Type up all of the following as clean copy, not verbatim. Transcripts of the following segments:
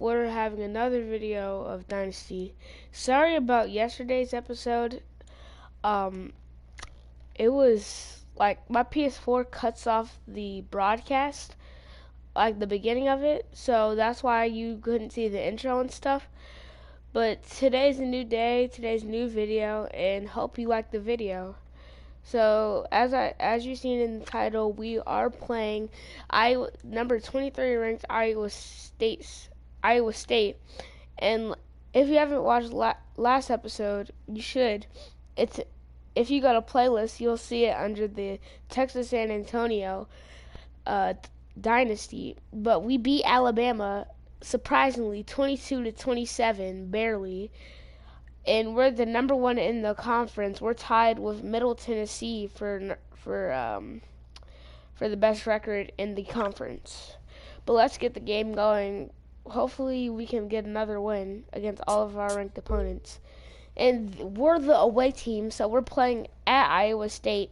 we're having another video of Dynasty. Sorry about yesterday's episode. It was like my PS4 cuts off the broadcast, like the beginning of it, so that's why you couldn't see the intro and stuff. But today's a new day, today's a new video, and hope you like the video. So as you've seen in the title, we are playing number 23 ranked Iowa State, and if you haven't watched last episode, you should. If you go to playlist, you'll see it under the Texas San Antonio Dynasty. But we beat Alabama surprisingly 22-27, barely. And we're the number one in the conference. We're tied with Middle Tennessee for the best record in the conference. But let's get the game going. Hopefully we can get another win against all of our ranked opponents. And we're the away team, so we're playing at Iowa State.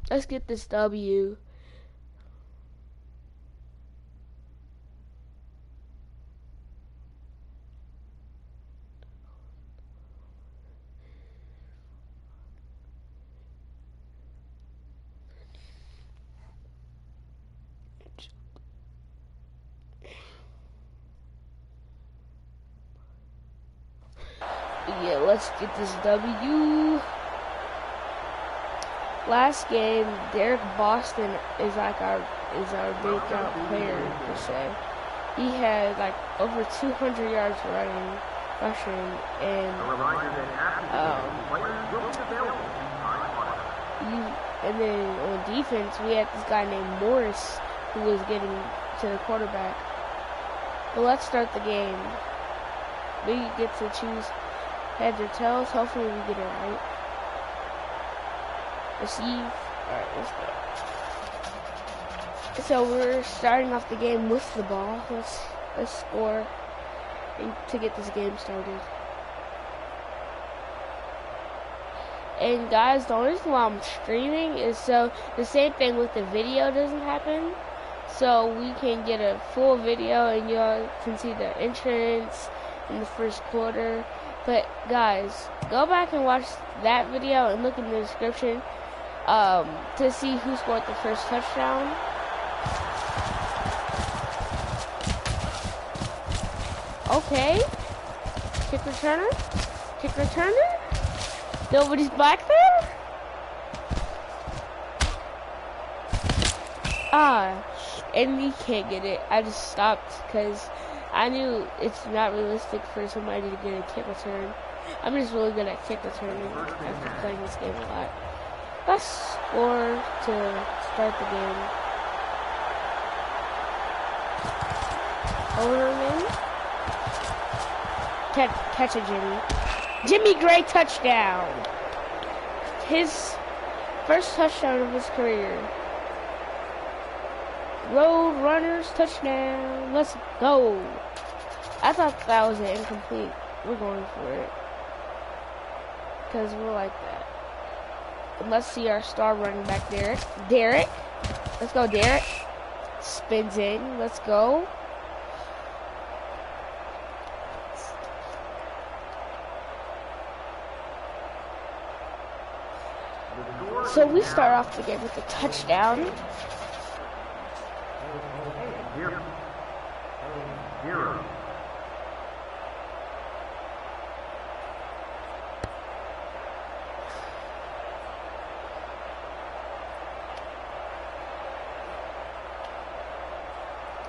Let's get this W. Yeah, let's get this W. Last game, Derek Boston is our breakout player per se. He had like over 200 yards rushing, and then on defense we had this guy named Morris who was getting to the quarterback. But let's start the game. We get to choose heads or tails. Hopefully we get it right. Receive. Alright, let's go. So we're starting off the game with the ball. Let's score to get this game started. And guys, the only reason why I'm streaming is so the same thing with the video doesn't happen. So we can get a full video and y'all can see the entrance in the first quarter. But guys, go back and watch that video and look in the description to see who scored the first touchdown. Okay. Kick returner. Nobody's back there? And we can't get it. I just stopped because I knew it's not realistic for somebody to get a kick return. I'm just really good at kick returning after playing this game a lot. Let's score to start the game. Overman. Catch a Jimmy. Jimmy Gray touchdown. His first touchdown of his career. Road Runners touchdown. Let's go. I thought that was an incomplete. We're going for it. Because we're like that. And let's see our star running back, Derek. Let's go, Derek. Spins in. Let's go. So we start off the game with a touchdown.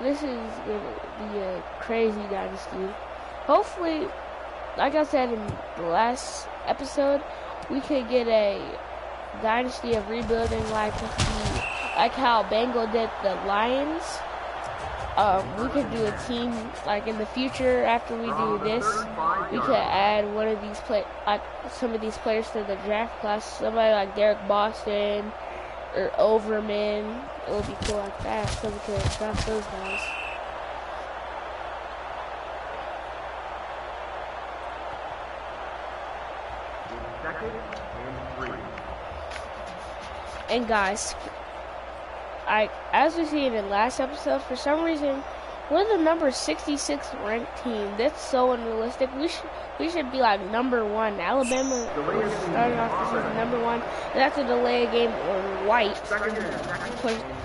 This is going to be a crazy dynasty. Hopefully, like I said in the last episode, we could get a dynasty of rebuilding like how Bengal did the Lions. We could do a team like in the future after we do this. We could add one of these some of these players to the draft class. Somebody like Derek Boston or Overman. It would be cool like that, so we could draft those guys. And guys, as we see in the last episode, for some reason, we're the number 66 ranked team. That's so unrealistic. We should be like number 1. Alabama is starting off this season number 1, and that's a delay a game on White.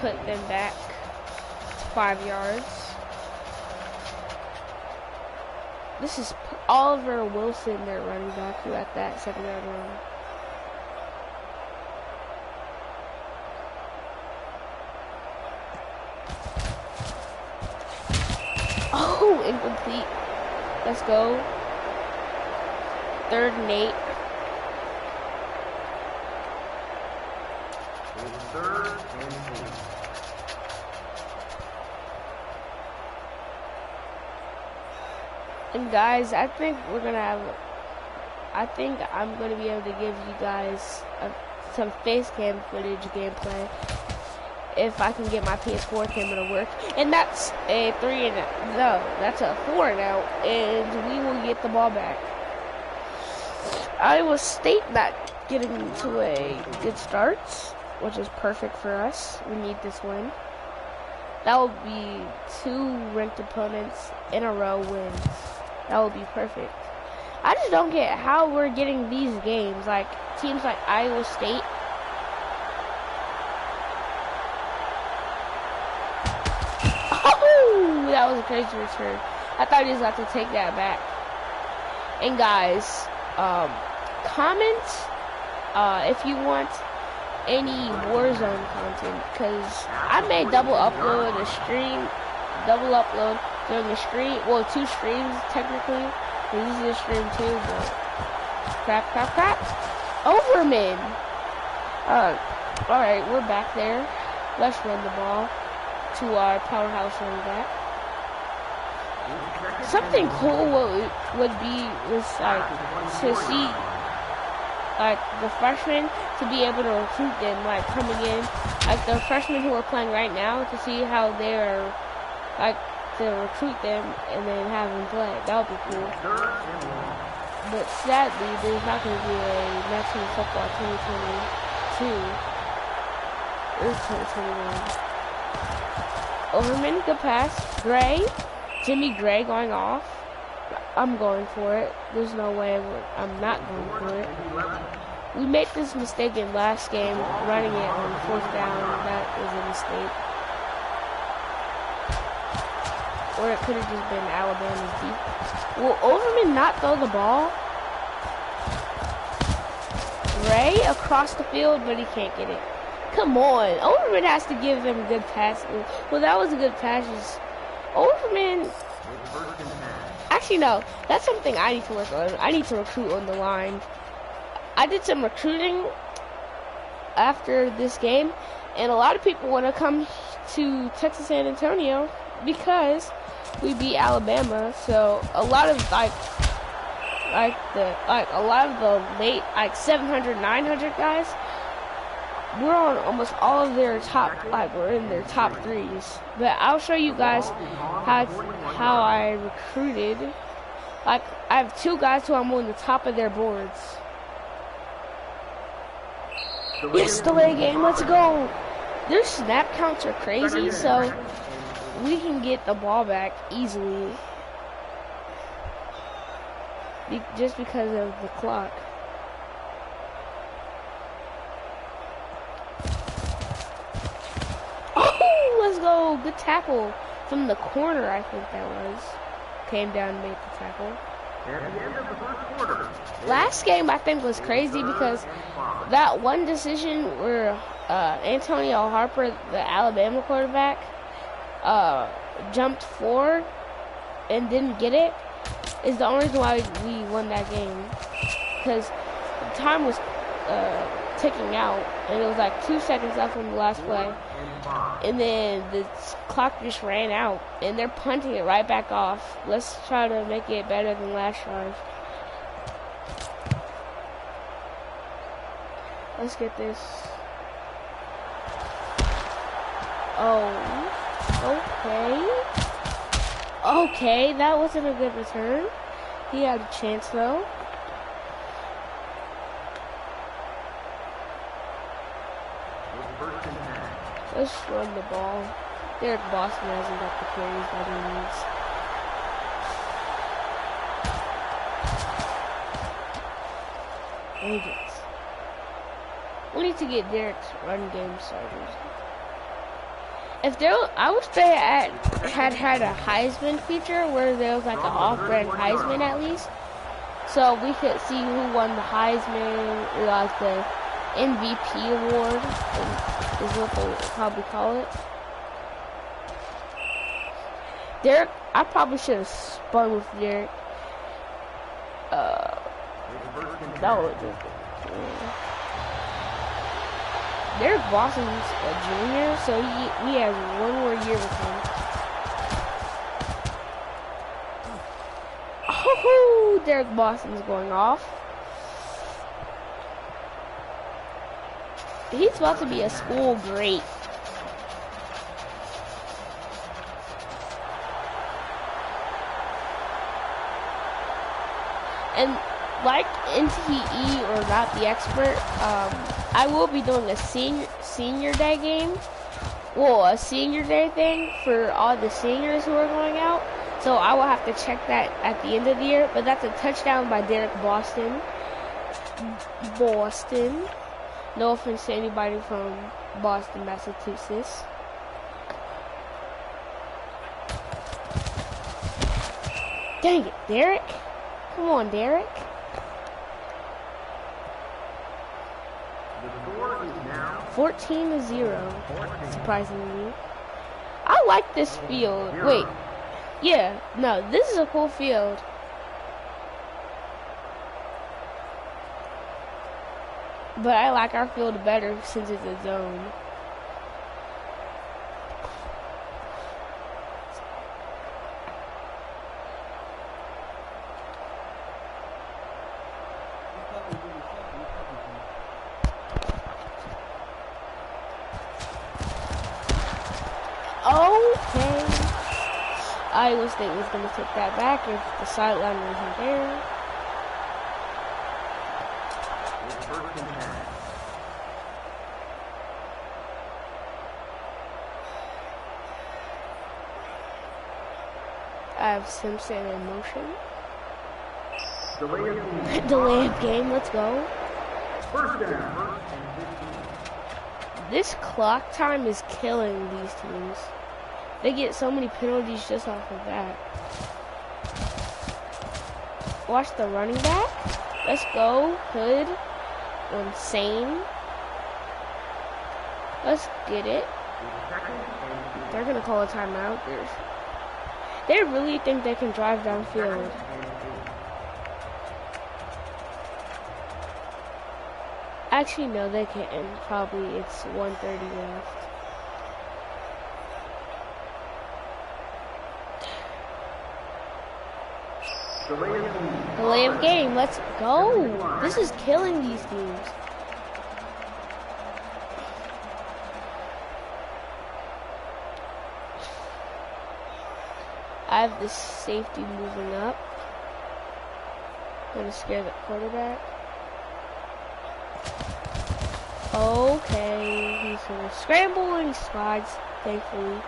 Put them back 5 yards. This is Oliver Wilson, their running back, who at that 7-yard line. Oh, incomplete. Let's go. 3rd and 8. And guys, I think I'm gonna be able to give you guys some face cam footage gameplay if I can get my PS4 camera to work. And that's a 3 and no, that's a 4 and out, and we will get the ball back. Iowa State not getting to a good start, which is perfect for us. We need this win. That will be 2 ranked opponents in a row wins. That would be perfect. I just don't get how we're getting these games, like teams like Iowa State. Oh, that was a crazy return. I thought he was about to take that back. And guys, comment if you want any Warzone content, because I may double upload during the stream. Well, 2 streams technically. This is a stream too, but crap. Overman. Alright, we're back there. Let's run the ball to our powerhouse running back. Something cool would be like to see like the freshmen, to be able to recruit them, like coming in, like the freshmen who are playing right now, to see how they're like to recruit them and then have them play. That would be cool. But sadly, there's not going to be a National Football 2022. It's 2021. Overman, good pass. Jimmy Gray going off. I'm going for it. There's no way I'm not going for it. We made this mistake in last game, running it on 4th down. That was a mistake. Or it could have just been Alabama's deep. Will Overman not throw the ball? Ray across the field, but he can't get it. Come on. Overman has to give them good passes. Well, that was a good pass. Overman. Actually, no. That's something I need to work on. I need to recruit on the line. I did some recruiting after this game, and a lot of people want to come to Texas San Antonio because we beat Alabama. So a lot of a lot of the late 700, 900 guys, we're on almost all of their top, we're in their top 3s. But I'll show you guys how I recruited. I have 2 guys who I'm on the top of their boards. It's delay game, let's go. Their snap counts are crazy, so we can get the ball back easily. Just because of the clock. Oh, let's go. Good tackle from the corner, I think that was. Came down and made the tackle. Last game, I think, was crazy because that one decision where Antonio Harper, the Alabama quarterback, jumped forward and didn't get it, is the only reason why we won that game. Because the time was ticking out, and it was like 2 seconds left on the last play. And then the clock just ran out, and they're punting it right back off. Let's try to make it better than last drive. Let's get this. Oh, okay. Okay, that wasn't a good return. He had a chance though. Let's run the ball. Derek Boston hasn't got the carries that he needs. Dang it. We need to get Derek's run game started. If there, I wish they had a Heisman feature where there was like an off-brand Heisman at least, so we could see who won the Heisman, or like the MVP award, is what they would probably call it. Derek, I probably should have spun with Derek. That would just. Derek Boston's a junior, so he has one more year with him. Oh, Derek Boston's going off. He's about to be a school great. And like NTE or not the expert, I will be doing a senior day game. Well, a senior day thing for all the seniors who are going out. So I will have to check that at the end of the year. But that's a touchdown by Derek Boston. No offense to anybody from Boston, Massachusetts. Dang it, Derek. Come on, Derek. The score is now 14-0, surprisingly. I like this field. Wait. Yeah, no, this is a cool field. But I like our field better since it's a zone. Okay. Iowa State was going to take that back if the sideline wasn't there. I have Simpson in motion. Delay of game, let's go. First down. This clock time is killing these teams. They get so many penalties just off of that. Watch the running back. Let's go. Hood. Insane. Let's get it. They're going to call a timeout. They really think they can drive downfield. Actually, no, they can't. Probably it's 1:30 left. Delay of game. Let's go. This is killing these teams. I have this safety moving up. Gonna scare the quarterback. Okay, he's gonna scramble and he slides, thankfully.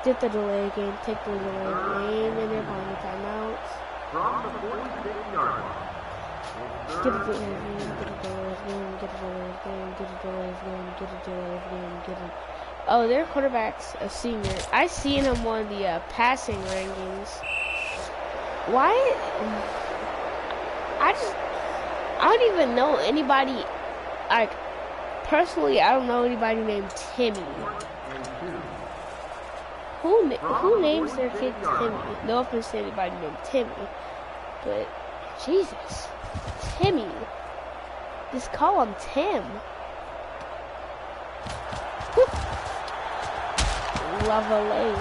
Get the delay game, take the delay game, and they're calling the timeouts. From the 46-yard line. Get a delay game, get a delay game, get a delay game, get a delay game, get a delay game, get a... Oh, their quarterback's a senior. I seen him on the passing rankings. Why? I don't even know anybody. Like, personally, I don't know anybody named Timmy. Who names their kid Timmy? No offense to anybody named Timmy, but Jesus, Timmy. Just call him Tim. Lava-lay.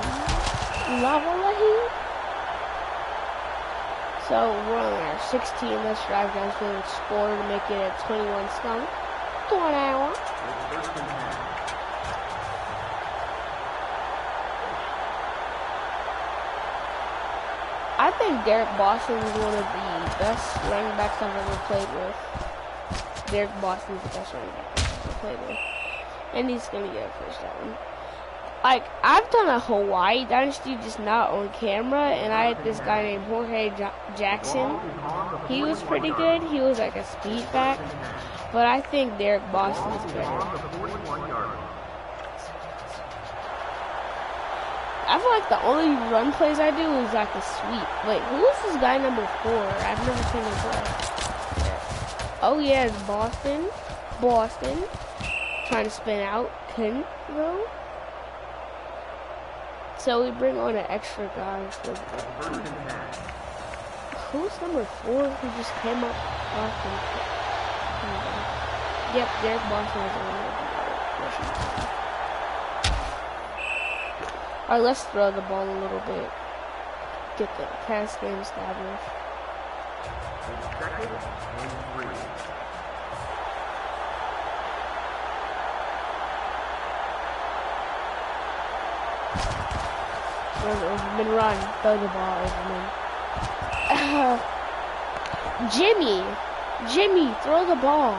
So we're on our 16. Let's drive downfield and score to make it a 21 skunk. 1 hour. I think Derek Boston is one of the best running backs I've ever played with. Derek Boston is the best running back I've ever played with. And he's gonna get a first down. Like, I've done a Hawaii Dynasty, just not on camera, and I had this guy named Jorge Jackson. He was pretty good. He was like a speed back, but I think Derek Boston is better. I feel like the only run plays I do is like a sweep. Wait, who is this guy number 4? I've never seen him play. Oh yeah, it's Boston. Trying to spin out. Couldn't though. So we bring on an extra guy. Who's number 4 who just came up? Boston. Yep, Derek Boston is on. Alright, let's throw the ball a little bit. Get the pass game established. Overman run. Throw the ball, Overman. Jimmy, throw the ball.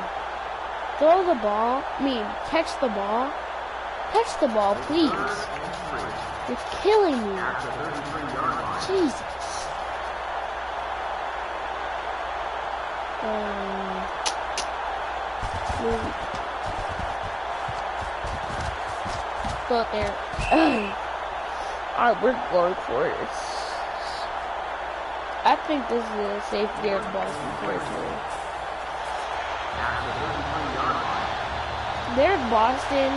Catch the ball. Catch the ball, please. You're killing me. Jesus. Go up there. Alright, we're going for it. I think this is a safe Derek Boston territory. Derek Boston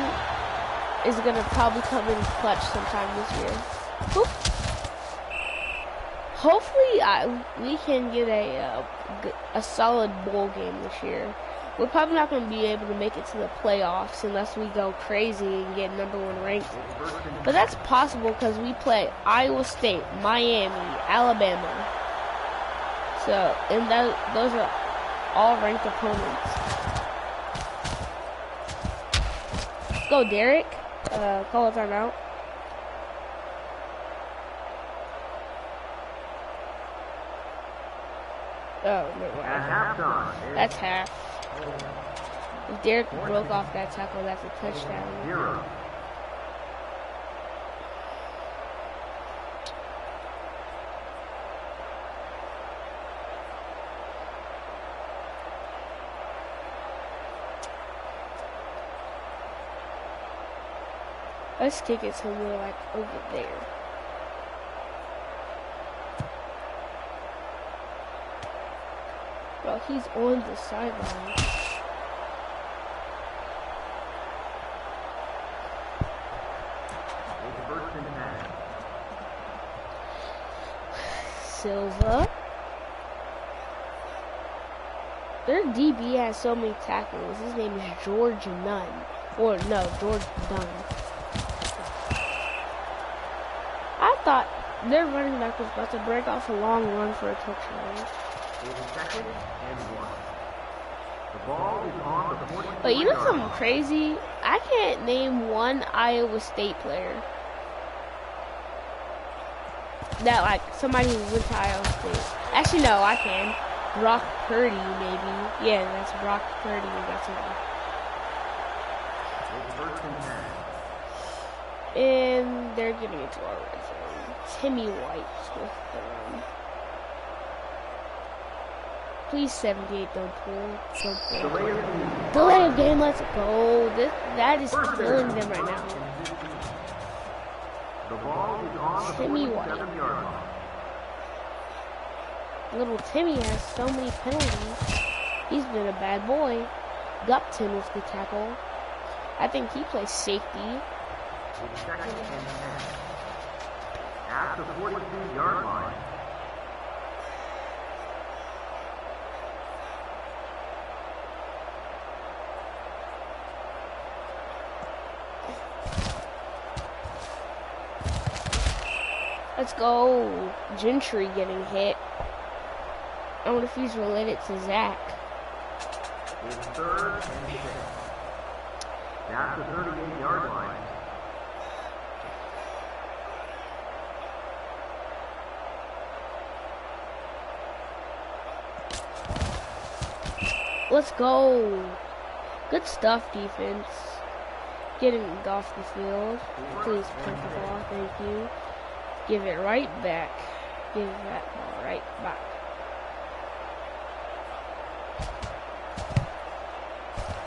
is gonna probably come in clutch sometime this year. Oop. Hopefully, we can get a solid bowl game this year. We're probably not going to be able to make it to the playoffs unless we go crazy and get #1 ranked. But that's possible because we play Iowa State, Miami, Alabama. So, and those are all ranked opponents. Go, Derek. Call a timeout. Oh, no. That's half. If Derek broke off that tackle, that's a touchdown. Let's kick it somewhere like over there. Bro, he's on the sideline. Silva. Their DB has so many tackles. His name is George Nunn. Or no, George Dunn. I thought their running back was about to break off a long run for a touchdown. But you know something crazy? I can't name one Iowa State player. That, like, somebody who went to Iowa State. Actually, no, I can. Brock Purdy, maybe. Yeah, that's Brock Purdy. That's it. And they're getting it to our red zone. Timmy White with the please, 78, don't pull. Delay of game, let's go. That is killing them right now. Timmy White. Little Timmy has so many penalties. He's been a bad boy. Gupton with the tackle. I think he plays safety. At the 42-yard line. Let's go. Gentry getting hit. I wonder if he's related to Zach. It's 3rd and 6. That's the 38-yard line. Let's go. Good stuff, defense. getting off the field. Please punt the ball. Thank you. Give it right back. Give that ball right back.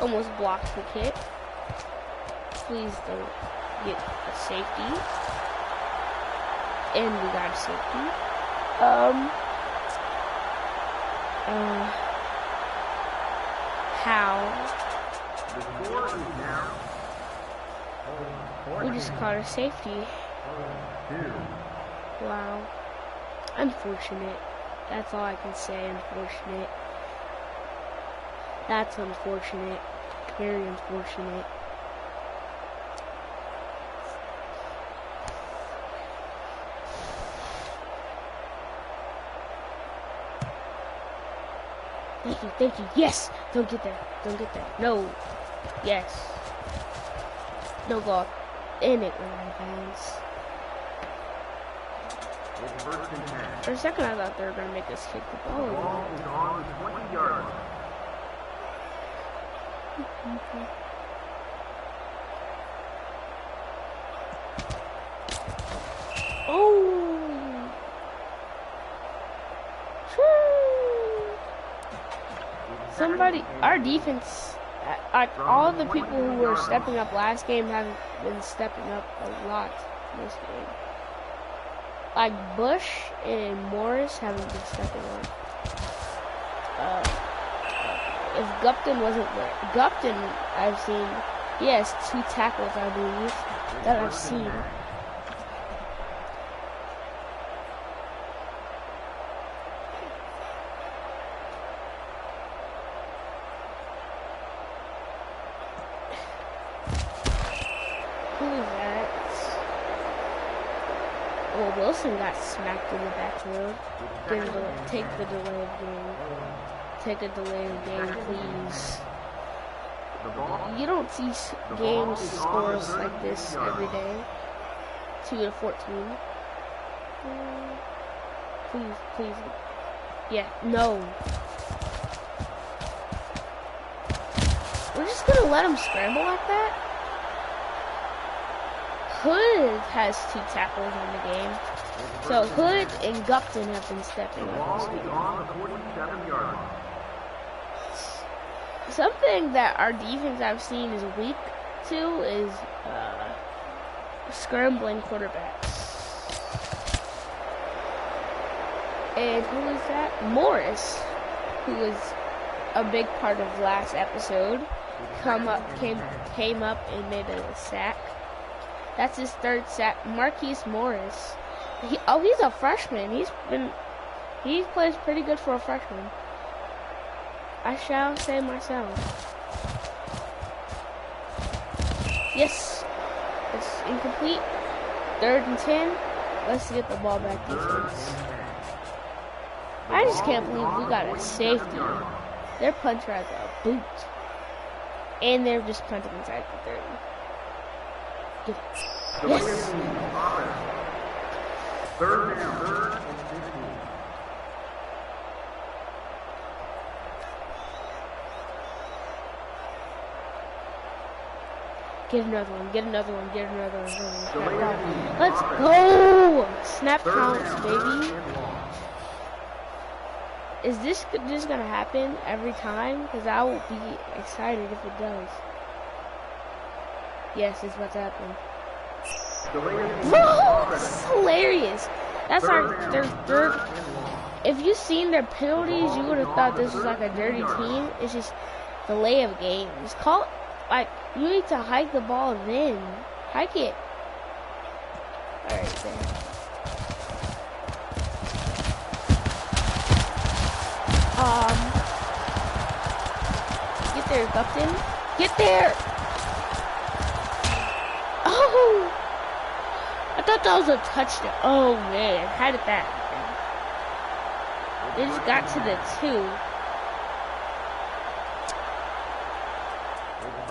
Almost blocked the kick. Please don't get a safety. And we got a safety. How? We just caught a safety. Wow. Unfortunate. That's all I can say. Unfortunate. That's unfortunate. Very unfortunate. Thank you, thank you. Yes! Don't get there. Don't get there. No. Yes. No goal. And it went out of bounds. For a second I thought they were going to make us kick the ball. The ball is on the 20-yard line. Oh! Somebody, our defense, all the people who were stepping up last game haven't been stepping up a lot this game. Like Bush and Morris haven't been stepping up. If Gupton wasn't there, Gupton, I've seen, he has 2 tackles, I believe, that I've seen. Who is that? Well, Wilson got smacked in the backfield. Take the delay of game. Take a delay of game, please. You don't see games scores like this every day. 2-14. Please, please. Yeah, no. We're just gonna let him scramble like that? Hood has 2 tackles in the game. So Hood and Gupton have been stepping up this week. Something that our defense I've seen is weak to is scrambling quarterbacks. And who is that? Morris, who was a big part of last episode, came up and made a sack. That's his 3rd sack. Marquise Morris. He's a freshman. He plays pretty good for a freshman. I shall say myself. Yes. It's incomplete. 3rd and 10. Let's get the ball back defense. I just can't believe we got a safety. Their punter has a boot. And they're just punting inside the 30. Get it. Yes. 3rd and 15. Get another one, get another one, get another one. Let's go! Snap counts, baby. Is this just gonna happen every time? Because I will be excited if it does. Yes, it's what's happening. Whoa! This is hilarious. That's their third. If you've seen their penalties, you would have thought this was like a dirty team. It's just delay of game. It's called, like, you need to hike the ball then. Hike it. Alright, then. Get there, Gupton. Get there! Oh! I thought that was a touchdown. Oh, man. How did that happen? They just got to the 2.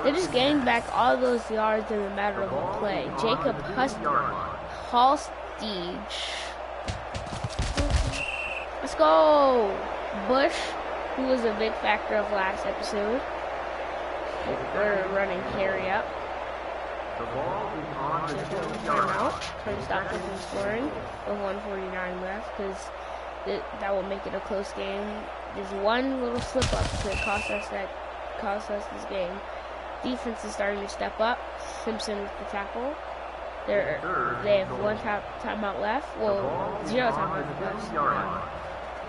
They just gained back all those yards in a matter of a play. Jacob Hostage. Let's go. Bush, who was a big factor of last episode. We're running carry up. The ball is on the 20-yard line. Timeout. Trying to stop them from scoring with 1:49 left because that will make it a close game. Just one little slip up could cost us this game. Defense is starting to step up. Simpson with the tackle. They have one timeout left. Well, 0 timeout left.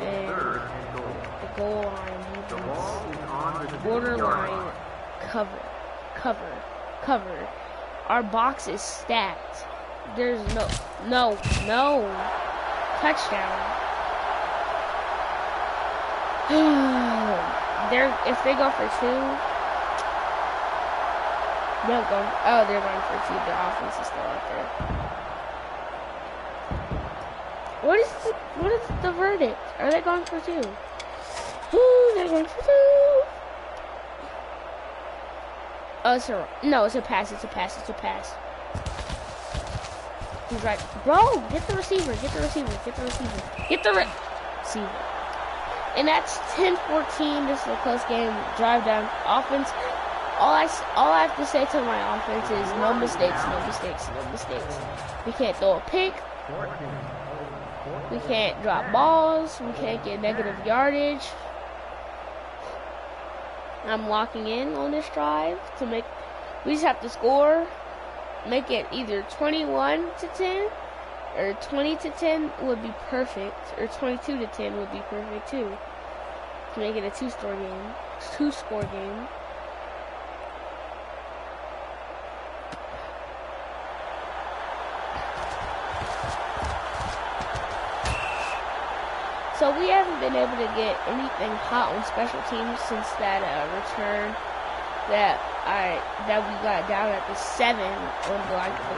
And the goal line defense. Borderline cover. Our box is stacked. There's no touchdown. If they go for 2. They're going for 2. Their offense is still out there. What is the verdict? Are they going for 2? Ooh, they're going for 2. Oh, it's a pass. It's a pass. He's right. Bro, get the receiver. And that's 10-14. This is a close game. Drive down. Offense. All I have to say to my offense is no mistakes. We can't throw a pick. We can't drop balls. We can't get negative yardage. I'm locking in on this drive to make. We just have to score. Make it either 21-10 or 20-10 would be perfect, or 22-10 would be perfect too. To make it a two-score game. So we haven't been able to get anything hot on special teams since that return that we got down at the 7 on the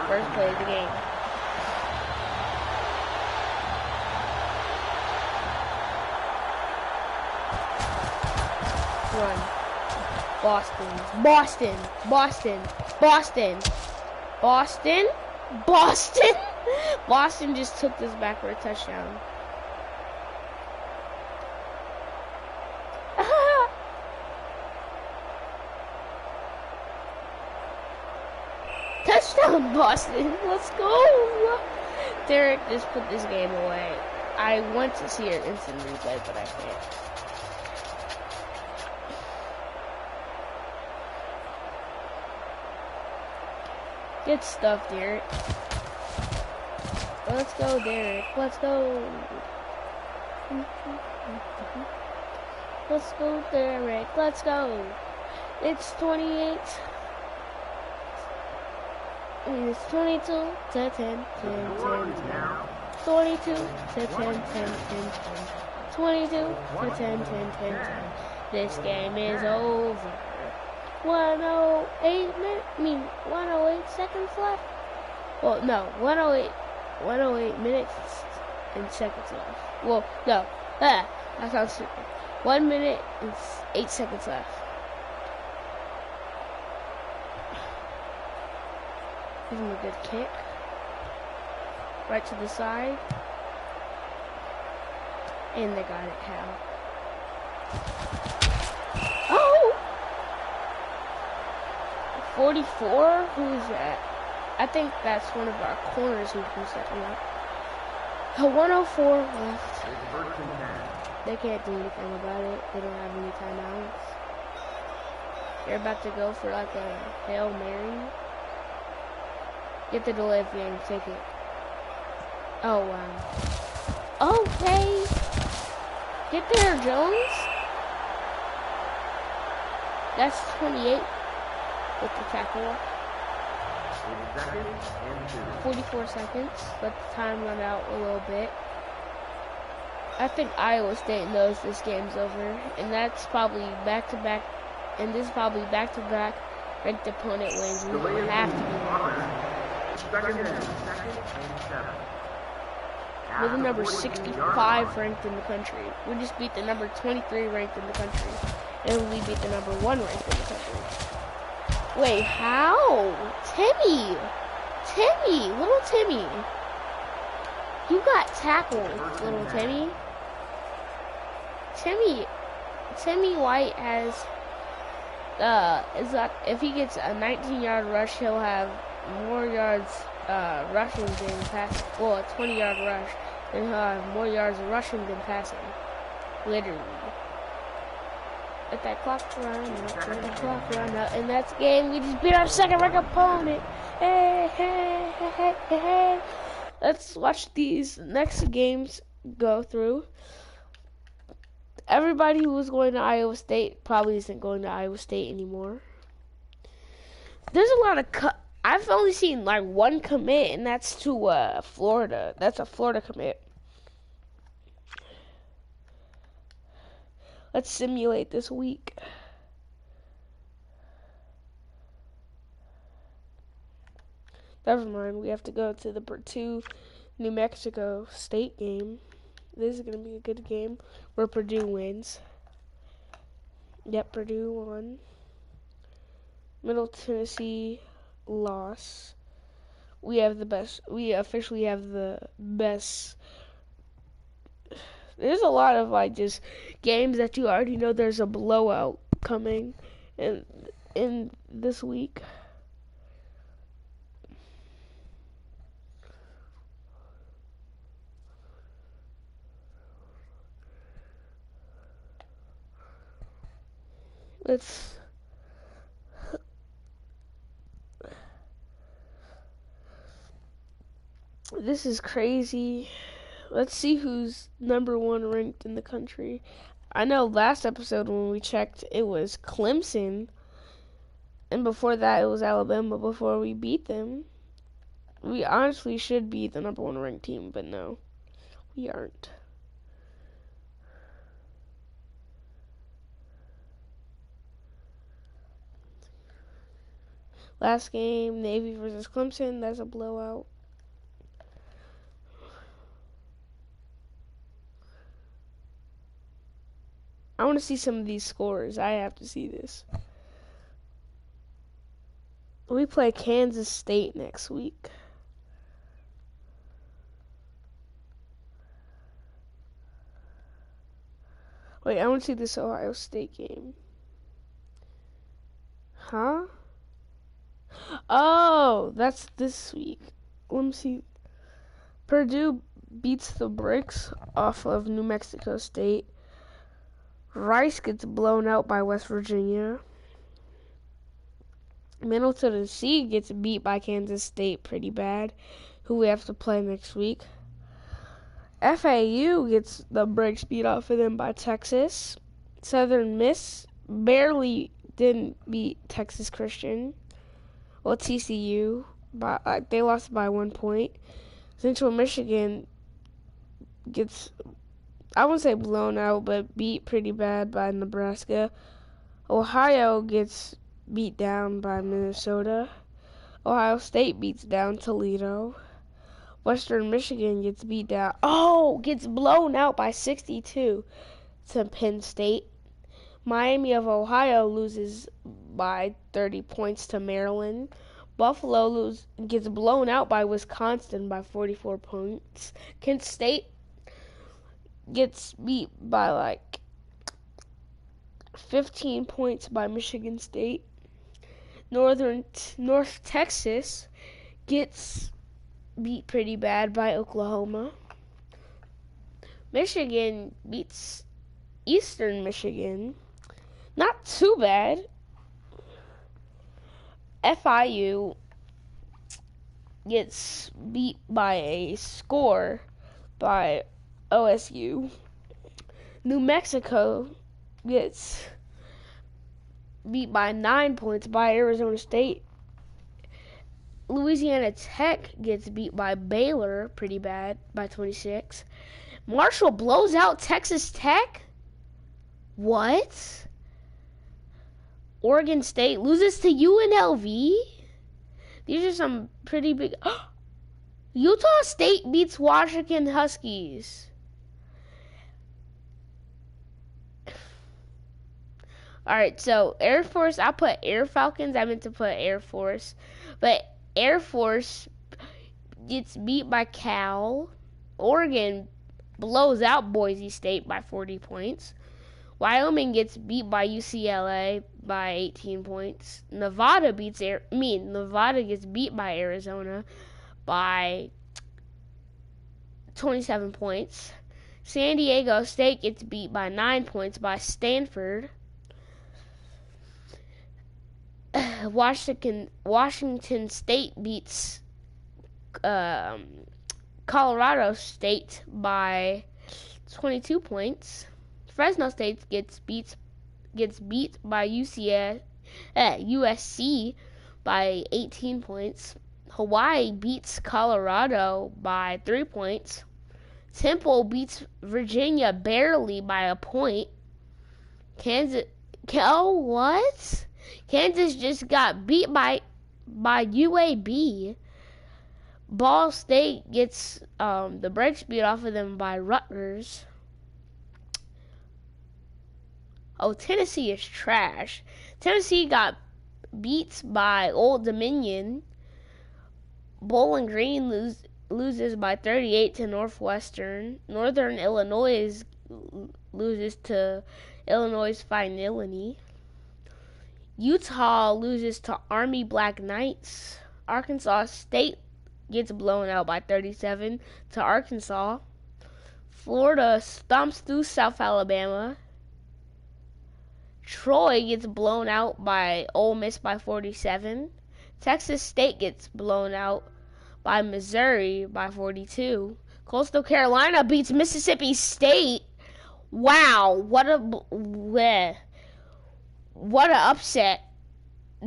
first play of the game. Run. Boston just took this back for a touchdown. Touchdown, Boston. Let's go. Derek just put this game away. I want to see an instant replay, but I can't. Good stuff, Derek. Let's go, Derek. Let's go. Let's go, Derek. Let's go. It's 28. It's 22-10. 22-10. 22-10. This game is over. 108 seconds left. Well, no, 108 minutes and seconds left. Well, no, that sounds stupid. 1 minute and 8 seconds left. Give him a good kick. Right to the side. And they got it, Hal. Oh! 44? Who's that? I think that's one of our corners who's been setting up. 104 left. They can't do anything about it. They don't have any timeouts. They're about to go for like a Hail Mary. Get the delay game, take it. Oh, wow. Okay. Get there, Jones. That's 28 with the tackle. 44 seconds. Let the time run out a little bit. I think Iowa State knows this game's over. And that's probably back-to-back. And this is probably back-to-back ranked opponent wins. We have to be winners. We're the number 65 ranked in the country. We just beat the number 23 ranked in the country. And we beat the number 1 ranked in the country. Wait, how? Timmy! Little Timmy. You got tackled, little Timmy. Timmy White has, if he gets a 19-yard rush, he'll have more yards rushing than passing. Well, a 20-yard rush, and he'll have more yards rushing than passing. Literally. Let that clock run out. Let the clock run out. And that's the game. We just beat our second-ranked opponent. Hey, hey, hey, hey, hey, hey. Let's watch these next games go through. Everybody who was going to Iowa State probably isn't going to Iowa State anymore. There's a lot of I've only seen like one commit, and that's to Florida. That's a Florida commit. Let's simulate this week. Never mind, we have to go to the Purdue, New Mexico State game. This is going to be a good game where Purdue wins. Yep, Purdue won. Middle Tennessee loss. We officially have the best. There's a lot of like just games that you already know there's a blowout coming in this week. This is crazy. Let's see who's number 1 ranked in the country. I know last episode when we checked, it was Clemson. And before that, it was Alabama before we beat them. We honestly should be the number 1 ranked team, but no, we aren't. Last game, Navy versus Clemson. That's a blowout. I want to see some of these scores. I have to see this. We play Kansas State next week. Wait, I want to see this Ohio State game. Huh? Oh, that's this week. Let me see. Purdue beats the brakes off of New Mexico State. Rice gets blown out by West Virginia. Middle Tennessee gets beat by Kansas State pretty bad, who we have to play next week. FAU gets the brakes beat off of them by Texas. Southern Miss barely didn't beat Texas Christian. Well, TCU, they lost by 1 point. Central Michigan gets, I wouldn't say blown out, but beat pretty bad by Nebraska. Ohio gets beat down by Minnesota. Ohio State beats down Toledo. Western Michigan gets beat down. Gets blown out by 62 to Penn State. Miami of Ohio loses by 30 points to Maryland. Buffalo gets blown out by Wisconsin by 44 points. Kent State gets beat by like 15 points by Michigan State. North Texas gets beat pretty bad by Oklahoma. Michigan beats Eastern Michigan. Not too bad. FIU gets beat by a score by OSU. New Mexico gets beat by 9 points by Arizona State. Louisiana Tech gets beat by Baylor pretty bad by 26. Marshall blows out Texas Tech? What? Oregon State loses to UNLV? These are some pretty big... Utah State beats Washington Huskies. Alright, so Air Force, I put Air Falcons. I meant to put Air Force. But Air Force gets beat by Cal. Oregon blows out Boise State by 40 points. Wyoming gets beat by UCLA by 18 points. Nevada gets beat by Arizona by 27 points. San Diego State gets beat by 9 points by Stanford. Washington State beats Colorado State by 22 points. Fresno State gets beat by USC by 18 points. Hawaii beats Colorado by 3 points. Temple beats Virginia barely by a point. Kansas just got beat by UAB. Ball State gets the brakes beat off of them by Rutgers. Oh, Tennessee is trash. Tennessee got beat by Old Dominion. Bowling Green loses by 38 to Northwestern. Northern Illinois loses to Illinois Fighting Illini. Utah loses to Army Black Knights. Arkansas State gets blown out by 37 to Arkansas. Florida stomps through South Alabama. Troy gets blown out by Ole Miss by 47. Texas State gets blown out by Missouri by 42. Coastal Carolina beats Mississippi State. Wow, what a upset.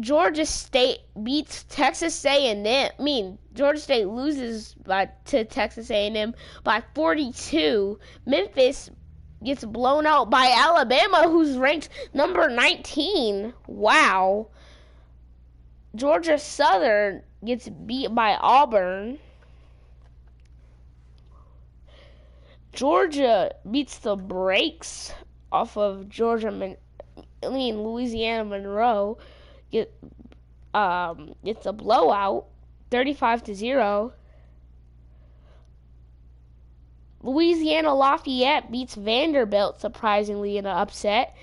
Georgia State beats Texas A&M. Georgia State loses to Texas A&M by 42. Memphis gets blown out by Alabama, who's ranked number 19. Wow. Georgia Southern gets beat by Auburn. Georgia beats the brakes off of Louisiana Monroe. It's a blowout, 35-0. Louisiana Lafayette beats Vanderbilt surprisingly in an upset,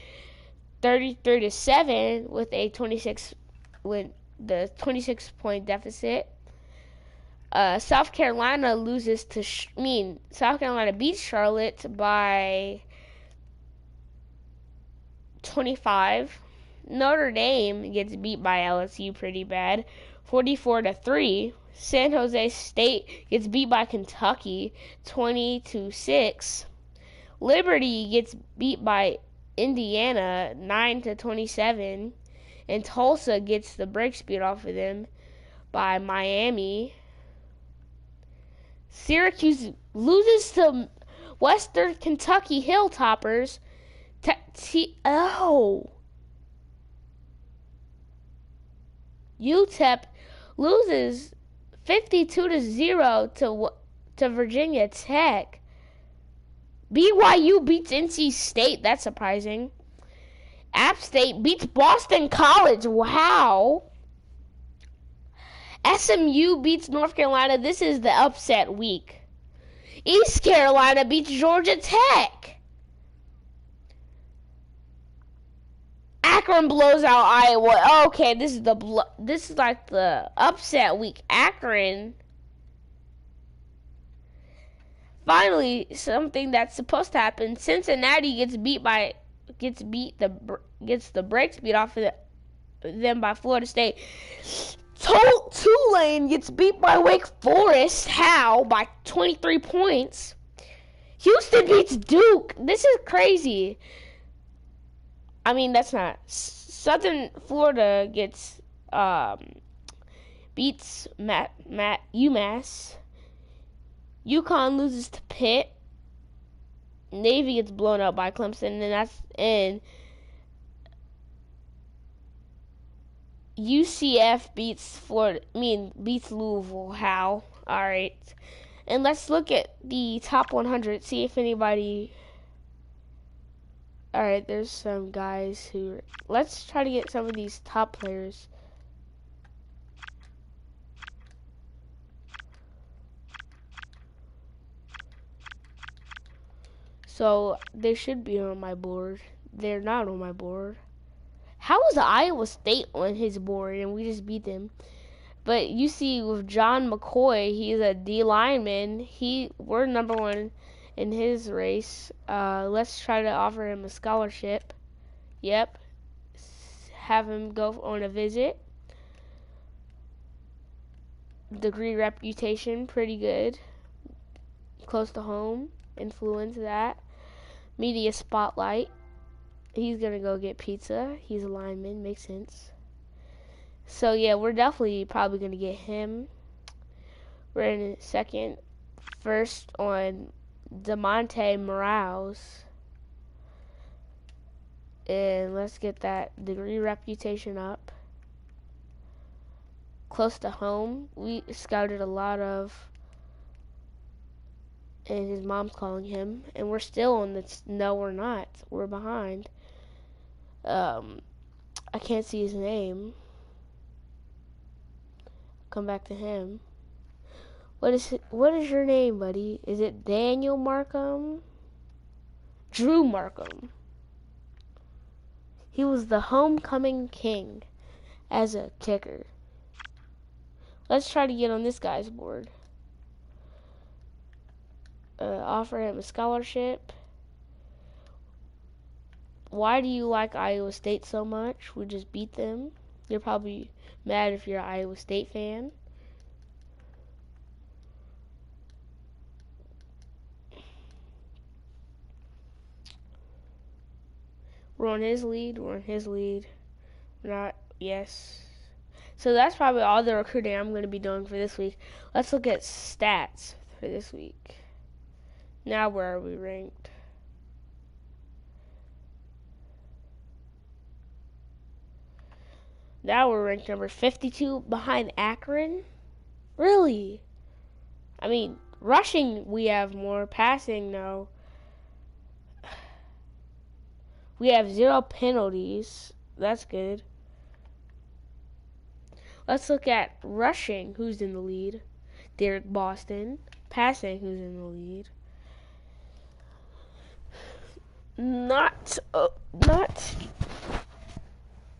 33-7 with the 26-point deficit. South Carolina beats Charlotte by 25. Notre Dame gets beat by LSU pretty bad, 44-3. San Jose State gets beat by Kentucky, 20-6. Liberty gets beat by Indiana, 9-27. And Tulsa gets the brakes beat off of them by Miami. Syracuse loses to Western Kentucky Hilltoppers. UTEP loses 52-0 to Virginia Tech. BYU beats NC State. That's surprising. App State beats Boston College. Wow. SMU beats North Carolina. This is the upset week. East Carolina beats Georgia Tech. Akron blows out Iowa. Okay, this is like the upset week. Akron. Finally, something that's supposed to happen. Cincinnati gets the brakes beat off of them by Florida State. Tulane gets beat by Wake Forest. How? By 23 points. Houston beats Duke. This is crazy. That's not. Southern Florida beats UMass. UConn loses to Pitt. Navy gets blown out by Clemson, and UCF beats Louisville. How? All right. And let's look at the top 100. See if anybody. All right. There's some guys who. Let's try to get some of these top players. So they should be on my board. they're not on my board. How was Iowa State on his board and we just beat them? But you see, with John McCoy, he's a D lineman. We're number one in his race. Let's try to offer him a scholarship. Yep. Have him go on a visit. Degree reputation, pretty good. Close to home. Influence that. Media spotlight. He's gonna go get pizza. He's a lineman. Makes sense. So yeah, we're definitely probably gonna get him. We're in second. First on DeMonte Morales. And let's get that degree reputation up. Close to home. We scouted a lot of, and his mom's calling him, and we're still on the, no we're not. We're behind. I can't see his name. Come back to him. What is your name, buddy? Is it Daniel Markham? Drew Markham. He was the homecoming king as a kicker. Let's try to get on this guy's board. Offer him a scholarship. Why do you like Iowa State so much? We just beat them. You're probably mad if you're an Iowa State fan. We're on his lead. We're not. Yes. So that's probably all the recruiting I'm going to be doing for this week. Let's look at stats for this week. Now where are we ranked? Now we're ranked number 52 behind Akron. Really? I mean, rushing we have more. Passing, no. We have 0 penalties. That's good. Let's look at rushing. Who's in the lead? Derek Boston. Passing, who's in the lead? Not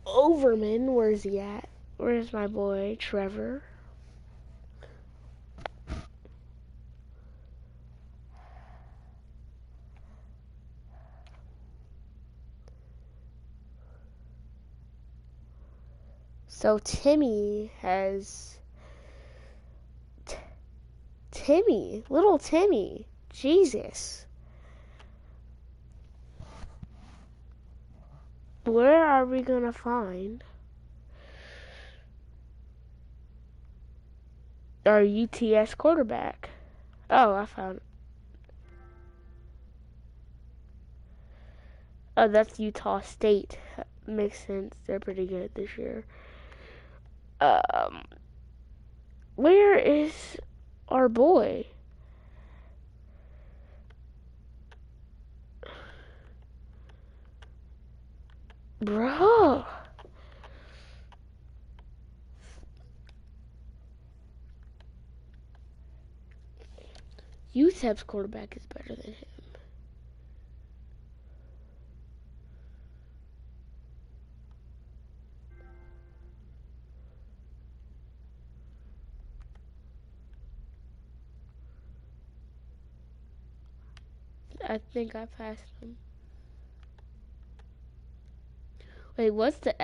Overman. Where's he at? Where's my boy Trevor? So Timmy has little Timmy. Jesus. Where are we gonna find our UTS quarterback? Oh, I found it. Oh, that's Utah State. Makes sense. They're pretty good this year. Where is our boy? Bro. UTEP's quarterback is better than him. I think I passed him. Wait, what's the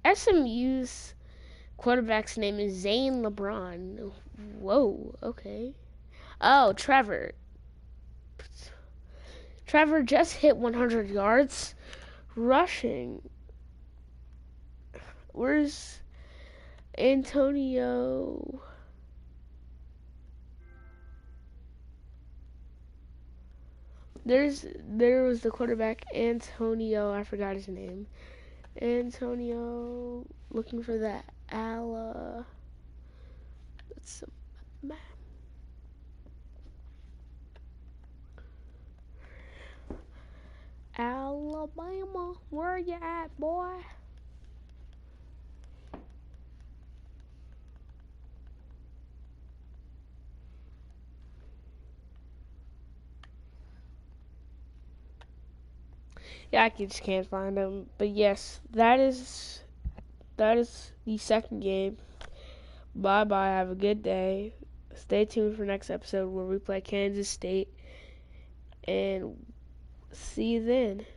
SMU's quarterback's name is Zane LeBron. Whoa, okay. Oh, Trevor. Trevor just hit 100 yards rushing. Where's Antonio? There was the quarterback Antonio. I forgot his name. Antonio, looking for that Alabama. Where you at, boy? Yeah, I just can't find them. But yes, that is the second game. Bye bye. Have a good day. Stay tuned for next episode where we play Kansas State. And see you then.